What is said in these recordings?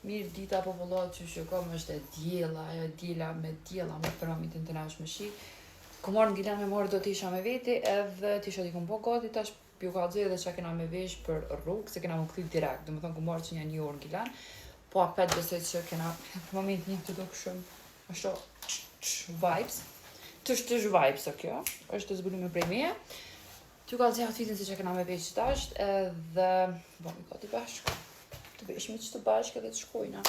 Mirë dita po vëllat që shukam është e djela, ajo djela me përramit të nash me shi. Ku marrë në Gilan me marrë do t'isha me veti edhe t'isha t'i kom po gati tash pju ka dzej edhe që kena me vesh për rrugë, se kena më këthy direkt, dhe më thonë ku marrë që një orë në Gilan. Po apet besoj që kena për moment një të do këshëm, ashtu vibes. Tësh vibes o kjo, është të zbulume prej meje. T'ju ka dzej outfitin se që kena me vesh tash edhe bëmi gati bashkë. Të veshme që të bashkë edhe të shkojna.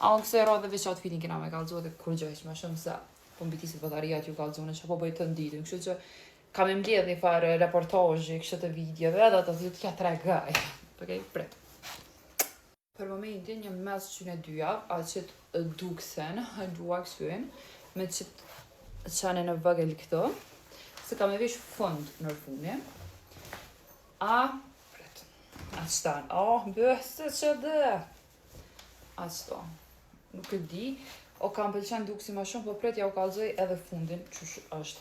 A unë këse radhe veç outfitin kena me kalëzo dhe kur gjojsh ma shumë se po mbitisit vëtaria t'ju kalëzone që po bëjtë të nditëm. Kështu që kam e mbledh një farë reportajë kështë të videove edhe të t'ja tregaj. Okej, pret. Për momentin një mes që në dyja, a qëtë duksen, dua kësuen, me qëtë qane në vëgel këto, se kam e vesh fund në rëfuni. Aqëtan, bëse që dhe. Aqëto, nuk e di, o kam pëlqen duksi ma shumë, po pretja u kalzoj edhe fundin, që është.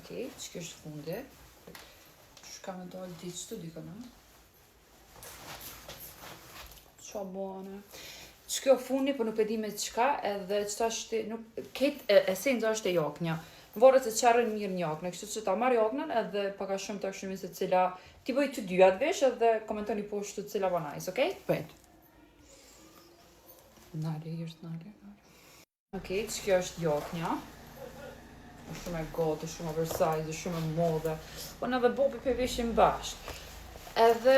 Okej, që kjo është fundi. Që kam e dalë ditë që të dika, në? Qa bane. Që kjo fundi, po nuk e di me qka, edhe qëta është, ketë esenza është e jaknja. Vorët se qërën mirë një jaknë, kështu që ta marrë jaknën edhe paka shumë të akshumi se cila ti bëj të dyja të vesh edhe komentoni poshtë të cila banajs, okej? Pet. Nale. Okej, që kjo është jaknja. Shumë e gotë, shumë oversize, shumë e modhe. Po në dhe bobi për veshim bashkë. Edhe,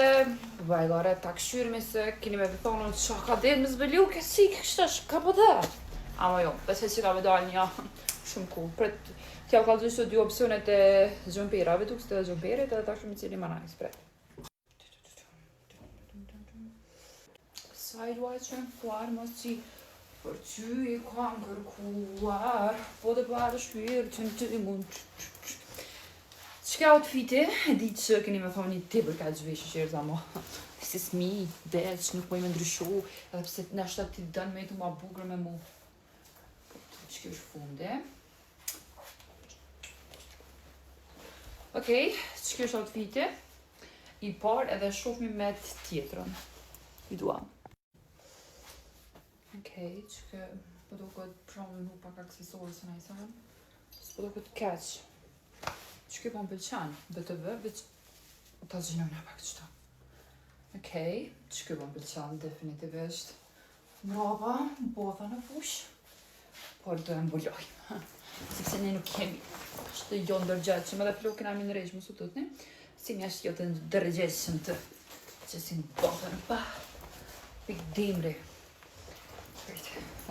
bajgare, ta këshyrmi se kini me thonë qa ka dhe me zbeliu, kësi kështash, ka po dhe. Ama jo, besoj që ka me dalë një shumë cool. Pret, t'ja u kalëzuj së dy opcionet e gjomperave, duks të gjomperit edhe ta shumë i cili ma najs, pret. Sa i luaj që në fuar, mos që për ty i kam kërkuar, po dhe parë shpirë që në ty mund. Qka outfiti, e di që keni me thonë një tibër ka gjveshë që erza mo. This is me, bitch, nuk poj me ndryshu, edhe pse në ashtë ti dënë me të ma bugrë me mu. Që kjo është fundi. Okej, që kjo është outfiti. I parë edhe shofmi me të tjetërën. I duam. Okej, që kjo po do këtë promë nuk pak aksesorë se na i sanë. Së po do këtë keq. Që kjo po më pëlqen, BTV, veç ta gjinojnë e pak qëta. Okej, që kjo po më pëlqen definitivisht. Mrapa, botha në fush. Por do e mbuloj. Sepse ne nuk kemi ashtë jo ndërgjetë që më dhe flokin amin në rejshë më su tutni. Si një ashtë jo të ndërgjetë të që si në botha në pa. Pik dimri.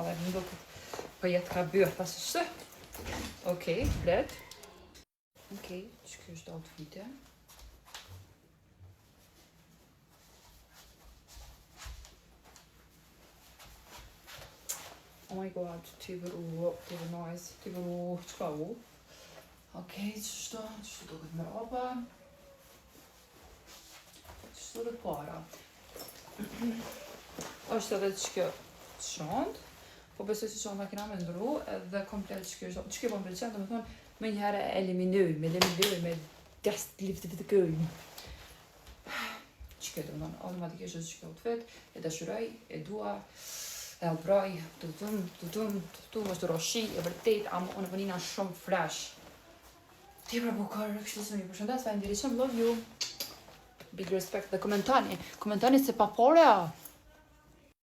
Edhe më do këtë për jetë ka bërë pasë shtë. Okej, blet. Okej, që kjo është outfite. Oh my god, ti vëru nice, ti vëru qka u. Okej, qështu do këtë më rapa. Qështu dhe para. është edhe që kjo shond, po besoj që shonda kena me ndru edhe komplet që kjo shond. Që kjo po më pëlqen, do më thonë, me njëherë eliminoj me destliftifikojmë. Që kjo do më thonë, automatikisht është që kjo outfit, e dashuroj, e dua, e obroj, të është roshi, e vërtet, ama unë vënina shumë fresh. Ti pra bukar, kështu se më përshëndes, faleminderit shumë, love you. Big respect dhe komentani se pa pore,